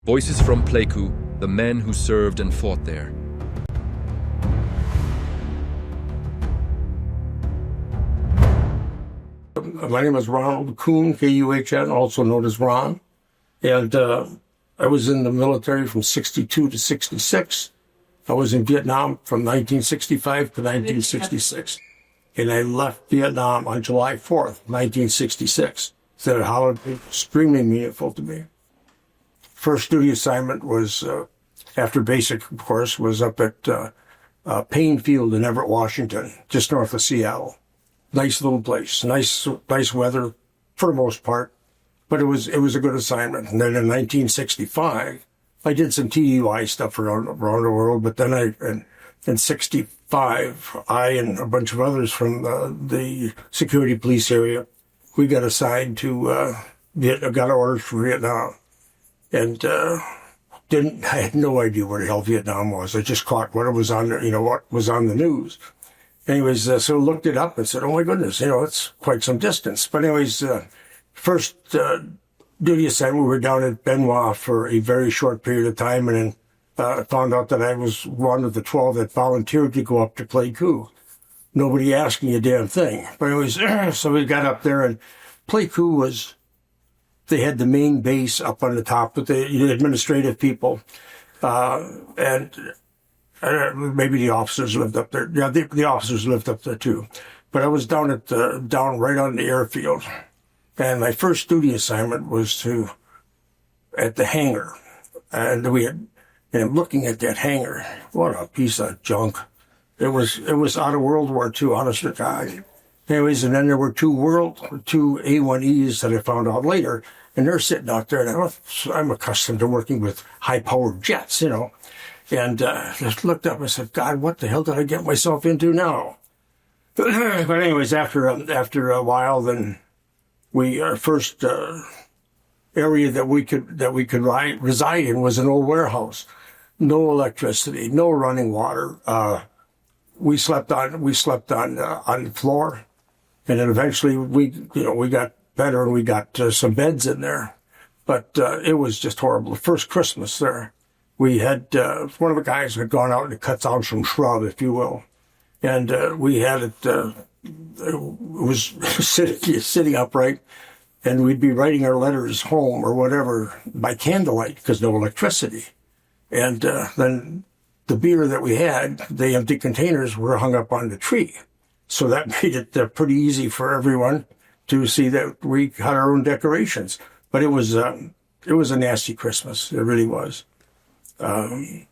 Voices from Pleiku, the men who served and fought there. My name is Ronald Kuhn, K-U-H-N, also known as Ron. And I was in the military from 62 to 66. I was in Vietnam from 1965 to 1966. And I left Vietnam on July 4th, 1966. So that holiday extremely meaningful to me. First duty assignment was, after basic, of course, was up at Payne Field in Everett, Washington, just north of Seattle. Nice little place, nice weather for the most part, but it was a good assignment. And then in 1965, I did some TDY stuff around the world, but then in 65, I and a bunch of others from the security police area, we got assigned to, got orders for Vietnam. And I had no idea where the hell Vietnam was. I just caught what was on the news. Anyways, so looked it up and said, oh my goodness, it's quite some distance. But anyways, first duty assignment, we were down at Benoit for a very short period of time, and then found out that I was one of the 12 that volunteered to go up to Pleiku. Nobody asked me a damn thing. But anyways, so we got up there, and Pleiku was... They had the main base up on the top with the administrative people, and maybe the officers lived up there. Yeah, the officers lived up there too. But I was down right on the airfield, and my first duty assignment was at the hangar, and I'm looking at that hangar. What a piece of junk! It was out of World War II, honest to God. Anyways, and then there were two A1Es that I found out later, and they're sitting out there, and I'm accustomed to working with high-powered jets, and just looked up and said, God, what the hell did I get myself into now? But anyways, after a while, then our first area that we could reside in was an old warehouse. No electricity, no running water. We slept on the floor. And then eventually we got better and we got some beds in there. But it was just horrible. The first Christmas there, we had, one of the guys had gone out and cut down some shrub, if you will. And we had it was sitting upright, and we'd be writing our letters home or whatever by candlelight because no electricity. And then the beer that we had, the empty containers were hung up on the tree. So that made it pretty easy for everyone to see that we had our own decorations. But it was a nasty Christmas. It really was. To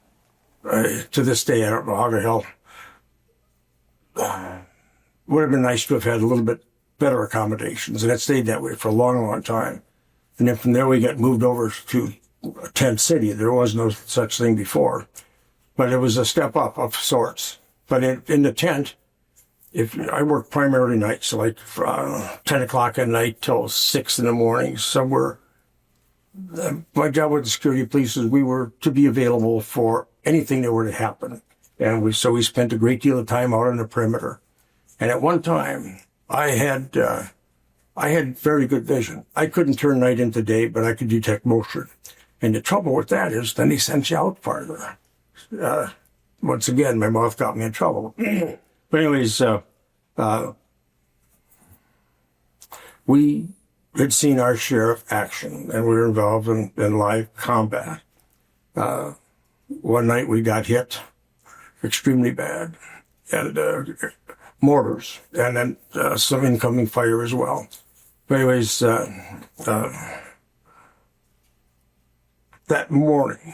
this day, I don't know how the hell. Would have been nice to have had a little bit better accommodations, and it stayed that way for a long, long time. And then from there, we got moved over to Tent City. There was no such thing before, but it was a step up of sorts. But in the tent, I worked primarily nights, so like 10 o'clock at night till 6 in the morning, somewhere. My job with the security police is we were to be available for anything that were to happen. And we spent a great deal of time out on the perimeter. And at one time, I had very good vision. I couldn't turn night into day, but I could detect motion. And the trouble with that is then they sent you out farther. Once again, my mouth got me in trouble. But anyways, we had seen our share of action, and we were involved in live combat. One night we got hit extremely bad, and mortars, and then some incoming fire as well. But anyways, that morning,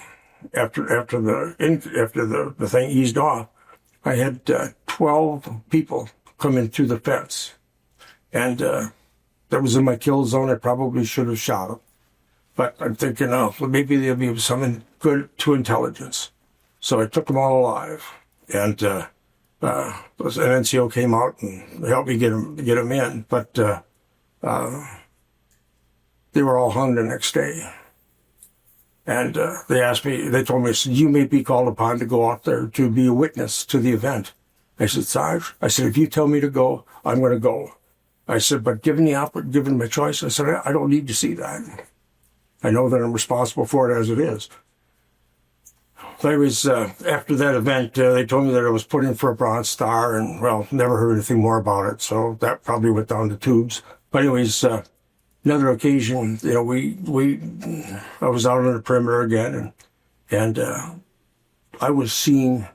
after the thing eased off, I had 12 people come in through the fence. And that was in my kill zone. I probably should have shot them. But I'm thinking, well, maybe there'll be something good to intelligence. So I took them all alive. And an NCO came out and helped me get them in. But they were all hung the next day. And they told me, you may be called upon to go out there to be a witness to the event. I said, Sarge, if you tell me to go, I'm going to go. I said, but given my choice, I said, I don't need to see that. I know that I'm responsible for it as it is. So anyways, after that event, they told me that I was put in for a Bronze Star, and, well, never heard anything more about it, so that probably went down the tubes. But anyways, another occasion, you know, I was out on the perimeter again, and I was seeing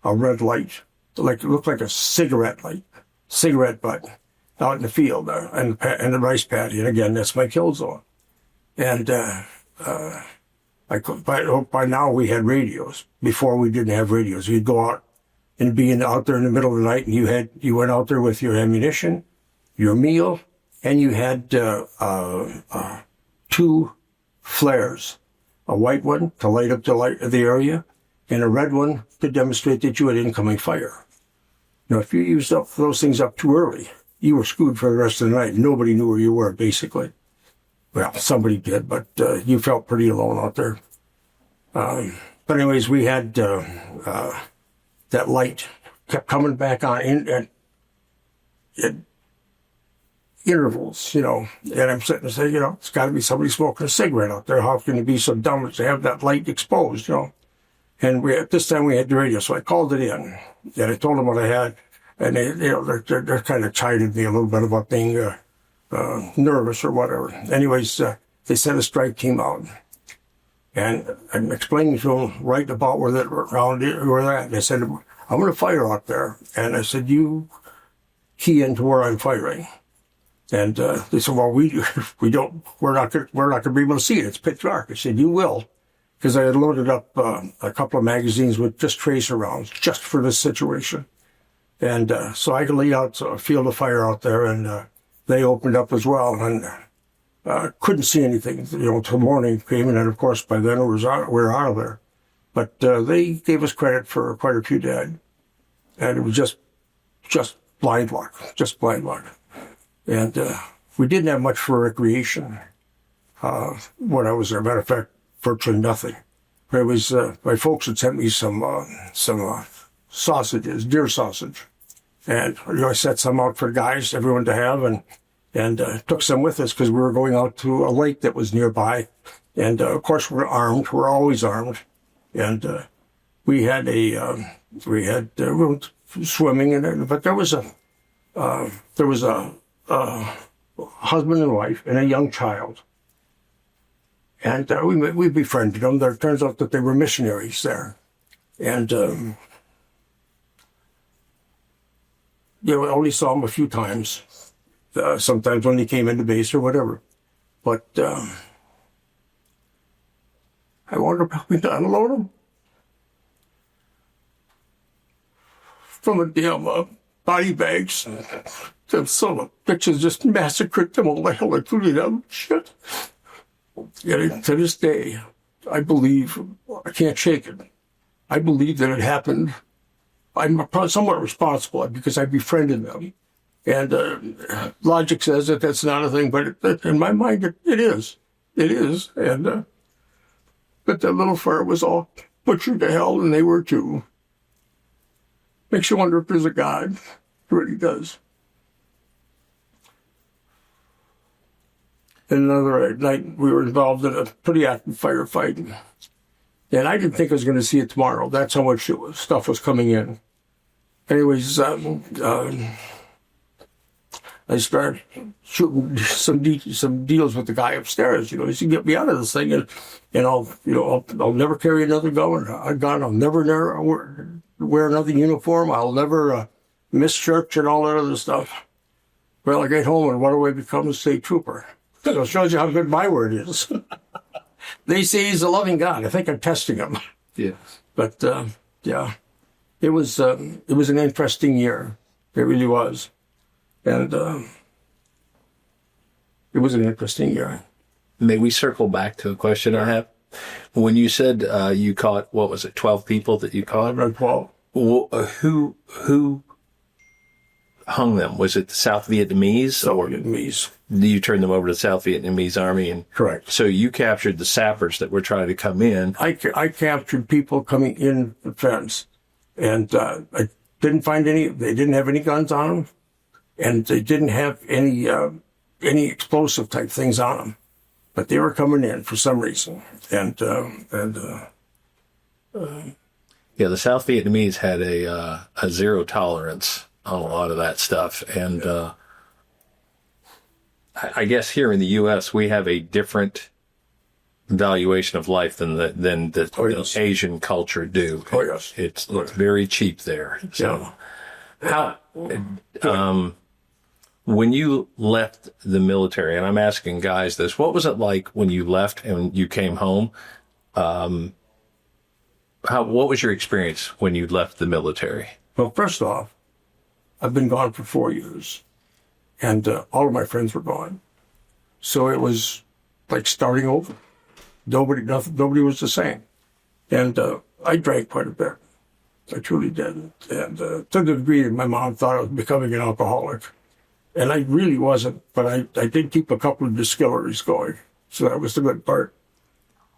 a red light, like it looked like a cigarette butt, out in the field and the rice paddy. And again, that's my kill zone. And by now we had radios. Before we didn't have radios. You'd go out and be out there in the middle of the night, and you went out there with your ammunition, your meal, and you had 2 flares, a white one to light up the area, and a red one to demonstrate that you had incoming fire. Now, if you used those things up too early, you were screwed for the rest of the night. Nobody knew where you were, basically. Well, somebody did, but you felt pretty alone out there. But anyways, we had that light kept coming back on in intervals, you know. And I'm sitting and saying, you know, it's got to be somebody smoking a cigarette out there. How can you be so dumb as to have that light exposed, you know? And at this time we had the radio, so I called it in, and I told them what I had, and they, you know, they're kind of chided me a little bit about being nervous or whatever. Anyways, they sent a strike team out, and I'm explaining to them right about where they're at. They said, I'm going to fire out there, and I said, you key into where I'm firing. And they said, well, we're not going to be able to see it. It's pitch dark. I said, you will. Because I had loaded up a couple of magazines with just tracer rounds, just for this situation. And so I could lay out a field of fire out there, and they opened up as well, and couldn't see anything, you know, until morning came, and then, of course, by then we were out of there. But they gave us credit for quite a few dead. And it was just blind luck, And we didn't have much for recreation when I was there. Matter of fact, virtually nothing. It was my folks had sent me some sausages, deer sausage, and you know, I set some out for the guys, everyone to have, and took some with us because we were going out to a lake that was nearby, and of course we're armed. We're always armed, and we were swimming, but there was a husband and wife and a young child. And we befriended them. It turns out that they were missionaries there. And, you know, I only saw them a few times, sometimes when they came into base or whatever. But I wonder if we to unload them from the damn body bags. Them son of bitches just massacred them all the hell, including them. Shit. Yet to this day, I believe, I can't shake it. I believe that it happened. I'm somewhat responsible because I befriended them. And logic says that that's not a thing, but in my mind, it is. It is. And but that little fur was all butchered to hell, and they were too. Makes you wonder if there's a God. It really does. And another night, we were involved in a pretty active firefight. And I didn't think I was going to see it tomorrow. That's how much stuff was coming in. Anyways, I started shooting some deals with the guy upstairs. You know, he said, "Get me out of this thing, and I'll never carry another gun. I'll never wear another uniform. I'll never miss church and all that other stuff." Well, I get home, and what do I become? A state trooper. So it shows you how good my word is. They say he's a loving God. I think I'm testing him. Yeah. But yeah, it was an interesting year. It really was, and it was an interesting year. May we circle back to a question I have? When you said you caught, what was it, 12 people that you caught? About 12. Well, who hung them? Was it the South Vietnamese? South Vietnamese. You turned them over to the South Vietnamese Army? And correct. So you captured the sappers that were trying to come in. I captured people coming in the fence, and I didn't find any. They didn't have any guns on them, and they didn't have any explosive type things on them. but they were coming in for some reason. Yeah, the South Vietnamese had a zero tolerance on a lot of that stuff. And I guess here in the U.S., we have a different valuation of life than the Asian culture do. Oh, yes. It's very cheap there. So how when you left the military, and I'm asking guys this, what was it like when you left and you came home? What was your experience when you left the military? Well, first off, I've been gone for 4 years, and all of my friends were gone. So it was like starting over. Nobody was the same. And I drank quite a bit. I truly did. And to the degree that my mom thought I was becoming an alcoholic. And I really wasn't, but I did keep a couple of distilleries going. So that was the good part.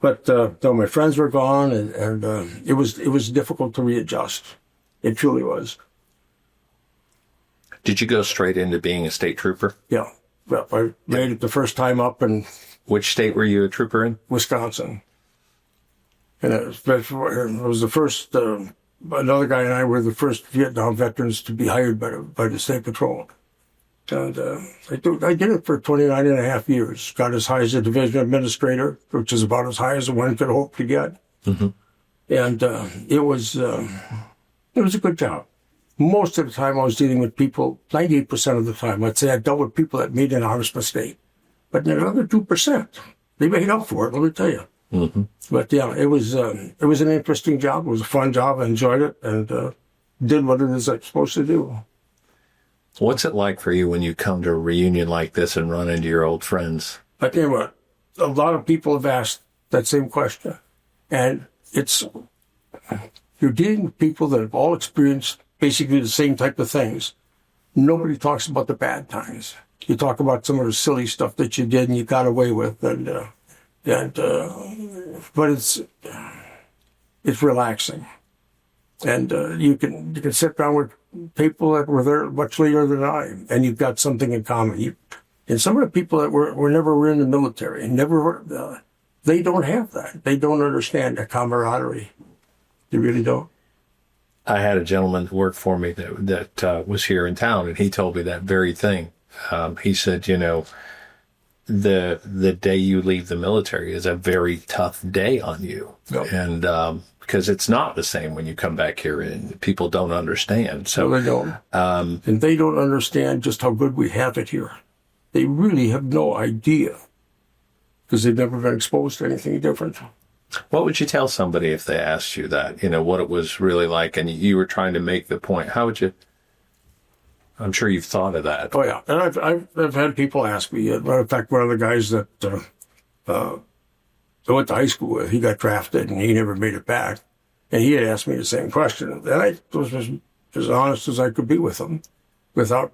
But though my friends were gone, and it was difficult to readjust. It truly was. Did you go straight into being a state trooper? Yeah. Well, I made it the first time up in... Which state were you a trooper in? Wisconsin. And it was the first... another guy and I were the first Vietnam veterans to be hired by the State Patrol. And I did it for 29 and a half years. Got as high as a division administrator, which is about as high as one could hope to get. Mm-hmm. And it was a good job. Most of the time I was dealing with people, 98% of the time, I'd say I dealt with people that made an honest mistake. But the other 2%, they made up for it, let me tell you. Mm-hmm. But yeah, it was an interesting job. It was a fun job. I enjoyed it and did what it is I'm supposed to do. What's it like for you when you come to a reunion like this and run into your old friends? I tell you what, a lot of people have asked that same question. And you're dealing with people that have all experienced basically the same type of things. Nobody talks about the bad times. You talk about some of the silly stuff that you did and you got away with. But it's relaxing. And you can sit down with people that were there much later than I, and you've got something in common. And some of the people that were in the military, they don't have that. They don't understand the camaraderie. They really don't. I had a gentleman who worked for me that was here in town, and he told me that very thing. He said, the day you leave the military is a very tough day on you. Yep. And because it's not the same when you come back here and people don't understand. So no, they don't. And they don't understand just how good we have it here. They really have no idea because they've never been exposed to anything different. What would you tell somebody if they asked you that, what it was really like and you were trying to make the point? How would you... I'm sure you've thought of that. Oh, yeah. And I've had people ask me. Matter of fact, one of the guys that I went to high school with, he got drafted and he never made it back. And he had asked me the same question. And I was as honest as I could be with him without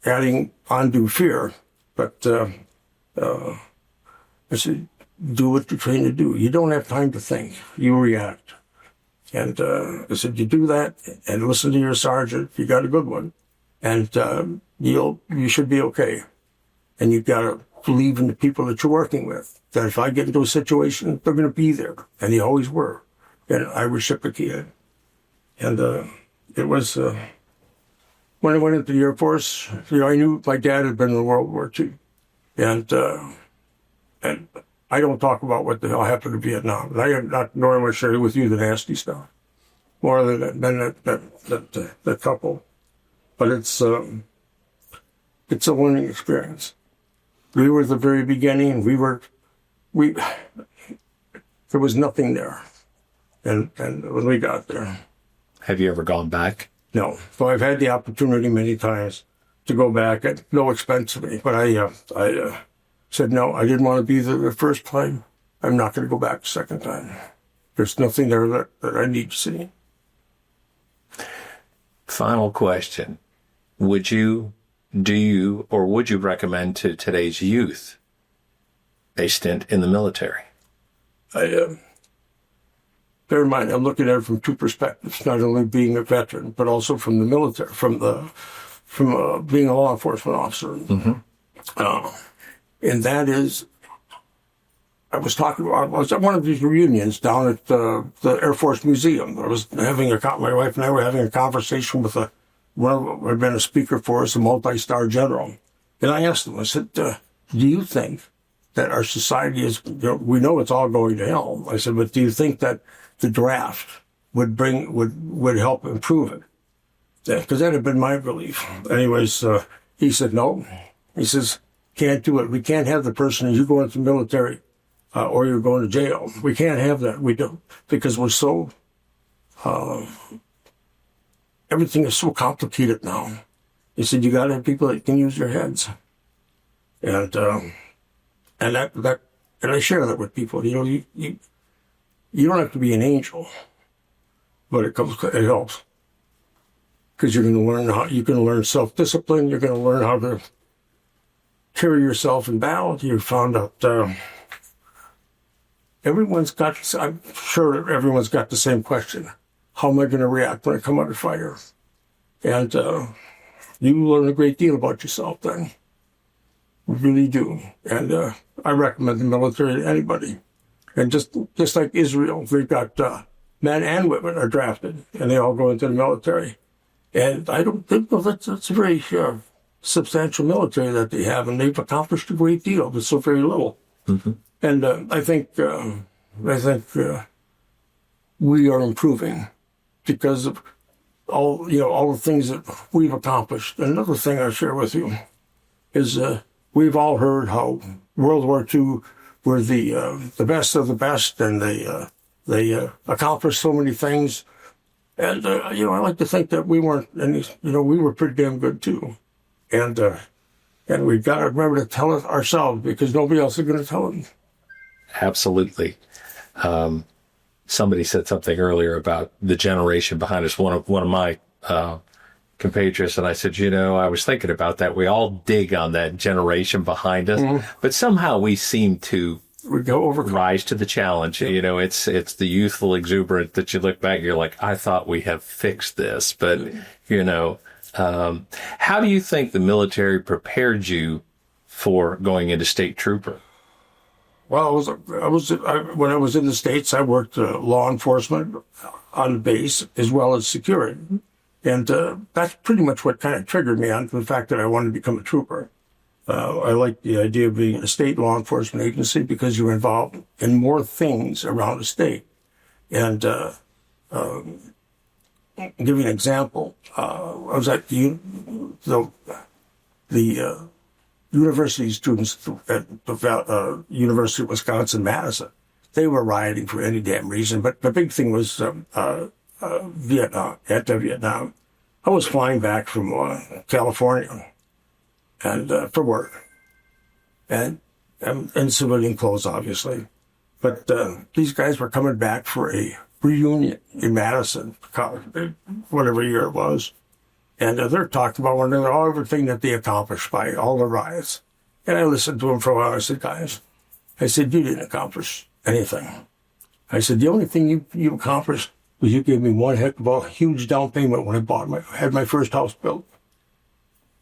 adding undue fear. But I said, do what you're trained to do. You don't have time to think. You react. And I said, you do that and listen to your sergeant. You got a good one. And you should be okay. And you've got to believe in the people that you're working with. That if I get into a situation, they're going to be there. And they always were. And I reciprocated. And it was, when I went into the Air Force, I knew my dad had been in World War II. And I don't talk about what the hell happened in Vietnam. And I am not, nor am I sharing with you the nasty stuff. More than that couple. But it's a learning experience. We were at the very beginning. There was nothing there. And when we got there. Have you ever gone back? No. So I've had the opportunity many times to go back at no expense to me. But I said, no, I didn't want to be there the first time. I'm not going to go back the second time. There's nothing there that I need to see. Final question. Would you recommend to today's youth a stint in the military? Bear in mind, I'm looking at it from two perspectives, not only being a veteran, but also from the military, from being a law enforcement officer. Mm-hmm. And that is, I was at one of these reunions down at the Air Force Museum. I was my wife and I were having a conversation with one who had been a speaker for us, a multi-star general. And I asked him, I said, do you think that our society we know it's all going to hell. I said, but do you think that the draft would help improve it? Because that had been my belief. Anyways, he said, no. He says, can't do it. We can't have the person, you go into the military, or you're going to jail. We can't have that. We don't, because we're so, everything is so complicated now. He said, you got to have people that can use their heads. And I share that with people. You don't have to be an angel, but it helps. Because you're going to learn self-discipline. You're going to learn how to carry yourself in battle. You found out, I'm sure everyone's got the same question. How am I going to react when I come under fire? And you learn a great deal about yourself then. You really do. And I recommend the military to anybody. And just like Israel, they've got men and women are drafted, and they all go into the military. And I don't think that's a very substantial military that they have, and they've accomplished a great deal with so very little. Mm-hmm. And I think we are improving because of all the things that we've accomplished. Another thing I share with you is we've all heard how World War II were the best of the best, and they accomplished so many things. And I like to think that we weren't, and we were pretty damn good too. And we've got to remember to tell it ourselves, because nobody else is going to tell it. Absolutely. Somebody said something earlier about the generation behind us. One of my compatriots, and I said, I was thinking about that. We all dig on that generation behind us, mm-hmm. but somehow we seem to rise to the challenge. Yeah. It's the youthful exuberance that you look back, you're like, I thought we have fixed this, but how do you think the military prepared you for going into state trooper? Well, when I was in the States, I worked law enforcement on the base as well as security. And that's pretty much what kind of triggered me on to the fact that I wanted to become a trooper. I like the idea of being a state law enforcement agency because you're involved in more things around the state. And I'll give you an example. I was at the university students at the University of Wisconsin-Madison. They were rioting for any damn reason, but the big thing was Vietnam, anti-Vietnam. I was flying back from California and for work, and in civilian clothes, obviously. But these guys were coming back for a reunion in Madison, whatever year it was. And they're talking about everything that they accomplished by all the riots. And I listened to them for a while. I said, guys, you didn't accomplish anything. I said, the only thing you accomplished was you gave me one heck of a huge down payment when I had my first house built.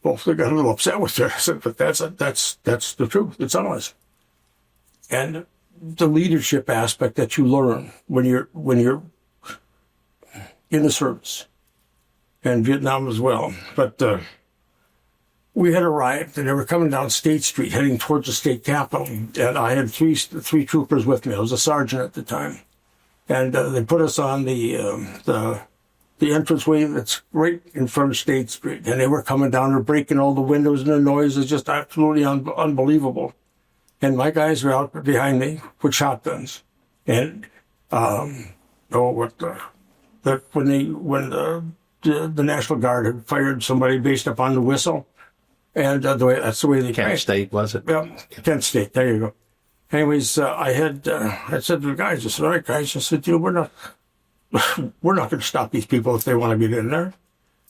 Well, they got a little upset with it. I said, but that's the truth. It's honest. And the leadership aspect that you learn when you're in the service, and Vietnam as well. But we had a riot, and they were coming down State Street, heading towards the state capitol. And I had three troopers with me. I was a sergeant at the time, and they put us on the entranceway that's right in front of State Street. And they were coming down, they're breaking all the windows, and the noise is just absolutely unbelievable. And my guys were out behind me with shotguns. And when the National Guard had fired somebody based upon the whistle, and that's the way they Kent State, was it? Yeah, Kent State. There you go. Anyways, I said to the guys, I said, all right, guys, I said, we're not going to stop these people if they want to get in there.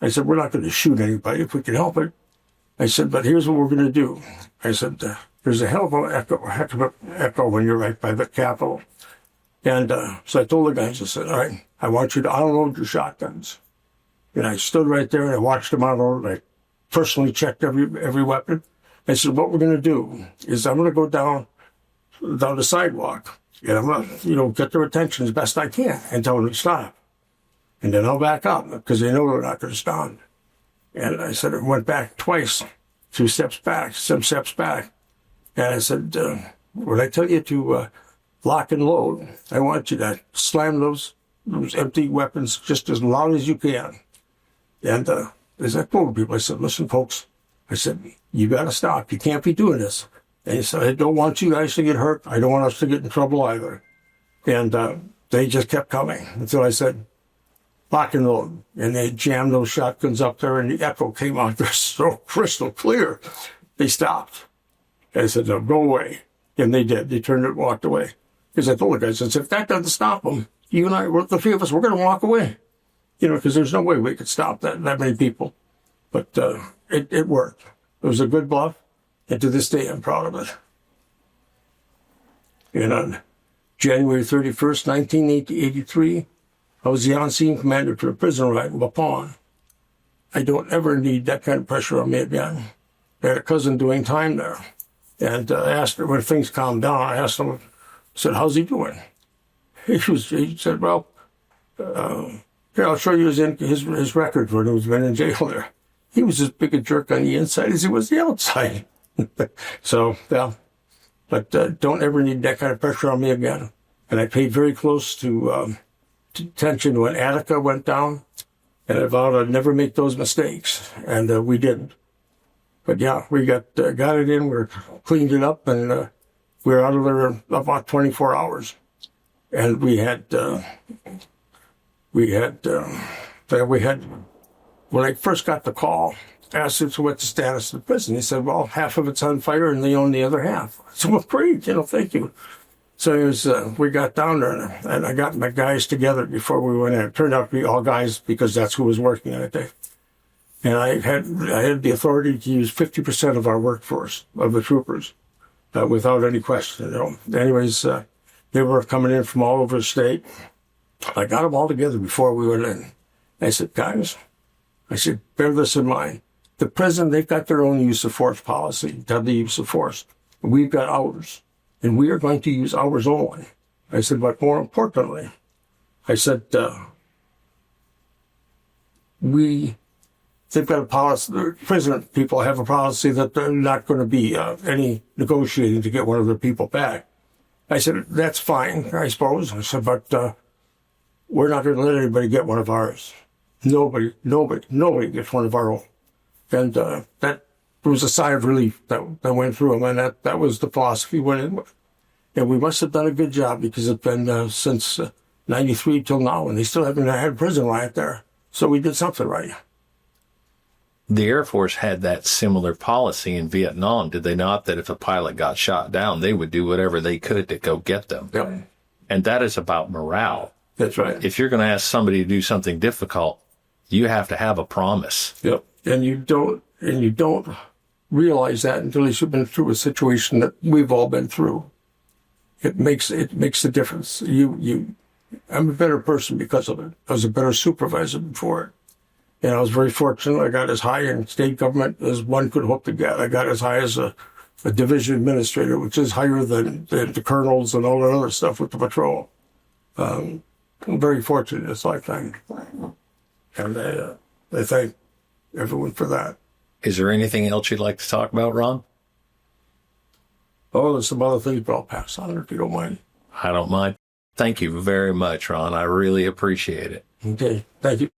I said, we're not going to shoot anybody if we can help it. I said, but here's what we're going to do. I said, there's a hell of an echo when you're right by the Capitol. And so I told the guys, I said, all right, I want you to unload your shotguns. And I stood right there and I watched them unload. I personally checked every weapon. I said, what we're going to do is I'm going to go down down the sidewalk. And I'm going to, get their attention as best I can and tell them to stop. And then I'll back up because they know they're not going to respond. And I said, I went back twice, 2 steps back, some steps back. And I said, when I tell you to lock and load, I want you to slam those empty weapons just as loud as you can. And as I told people, I said, listen, folks, I said, you got to stop. You can't be doing this. And he said, I don't want you guys to get hurt. I don't want us to get in trouble either. And they just kept coming until I said, lock and load. And they jammed those shotguns up there, and the echo came out there so crystal clear. They stopped. And I said, no, go away. And they did. They turned and walked away. Because I told the guys, I said, if that doesn't stop them, you and I, the 3 of us, we're going to walk away. Because there's no way we could stop that many people. But it worked. It was a good bluff. And to this day, I'm proud of it. And on January 31st, 1983, I was the on-scene commander to a prison riot in Waupun. I don't ever need that kind of pressure on me again. I had a cousin doing time there. And I asked her, when things calmed down, I asked him, I said, how's he doing? He said, well, here, I'll show you his record when he was been in jail there. He was as big a jerk on the inside as he was the outside. So, yeah, but don't ever need that kind of pressure on me again. And I paid very close to attention when Attica went down, and I vowed I'd never make those mistakes, and we didn't. But yeah, we got it in, we cleaned it up, and we were out of there in about 24 hours. And we had, when I first got the call, I asked him what's the status of the prison. He said, well, half of it's on fire and they own the other half. I said, well, great, thank you. So we got down there, and I got my guys together before we went in. It turned out to be all guys because that's who was working that day. And I had the authority to use 50% of our workforce, of the troopers, without any question. Anyways, they were coming in from all over the state. I got them all together before we went in. I said, guys, bear this in mind. The prison, they've got their own use of force policy, deadly use of force. We've got ours, and we are going to use ours only. I said, but more importantly, I said, they've got a policy, the prison people have a policy that they're not going to be any negotiating to get one of their people back. I said, that's fine, I suppose. I said, but we're not going to let anybody get one of ours. Nobody gets one of our own. And that was a sigh of relief that went through them, and that was the philosophy we went in with. And we must have done a good job because it's been since 93 till now, and they still haven't had a prison riot there. So we did something right. The Air Force had that similar policy in Vietnam, did they not? That if a pilot got shot down, they would do whatever they could to go get them. Yep. And that is about morale. That's right. If you're going to ask somebody to do something difficult, you have to have a promise. Yep. And you don't realize that until you've been through a situation that we've all been through. It makes a difference. I'm a better person because of it. I was a better supervisor before it. And I was very fortunate. I got as high in state government as one could hope to get. I got as high as a division administrator, which is higher than the colonels and all that other stuff with the patrol. I'm very fortunate in this lifetime. And I thank everyone for that. Is there anything else you'd like to talk about, Ron? Oh, there's some other things, but I'll pass on it if you don't mind. I don't mind. Thank you very much, Ron. I really appreciate it. Okay, thank you.